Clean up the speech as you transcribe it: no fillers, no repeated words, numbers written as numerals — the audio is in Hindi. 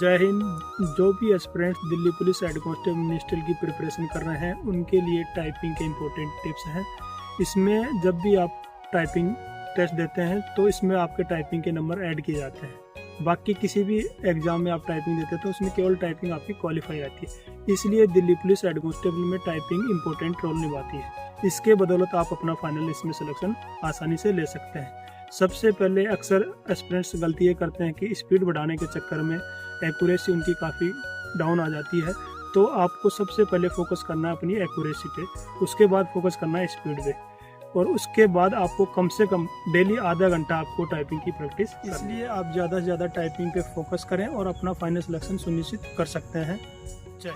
जय हिंद। जो भी aspirants Delhi police head constable minister की प्रिपरेशन कर रहे हैं उनके लिए टाइपिंग के इम्पोर्टेंट टिप्स हैं। इसमें जब भी आप टाइपिंग टेस्ट देते हैं तो इसमें आपके टाइपिंग के नंबर ऐड किए जाते हैं। बाकी किसी भी एग्ज़ाम में आप टाइपिंग देते हैं तो उसमें केवल टाइपिंग आपकी क्वालिफाई आती है। इसलिए दिल्ली पुलिस हेड कांस्टेबल में टाइपिंग इंपॉर्टेंट रोल निभाती है। इसके बदौलत आप अपना फाइनल इसमें सिलेक्शन आसानी से ले सकते हैं। सबसे पहले अक्सर एस्पिरेंट्स गलती ये करते हैं कि स्पीड बढ़ाने के चक्कर में एक्यूरेसी उनकी काफ़ी डाउन आ जाती है। तो आपको सबसे पहले फोकस करना है अपनी एक्यूरेसी पे, उसके बाद फोकस करना है स्पीड पे, और उसके बाद आपको कम से कम डेली आधा घंटा आपको टाइपिंग की प्रैक्टिस। इसलिए आप ज़्यादा से ज़्यादा टाइपिंग पे फोकस करें और अपना फाइनल सिलेक्शन सुनिश्चित कर सकते हैं। जय।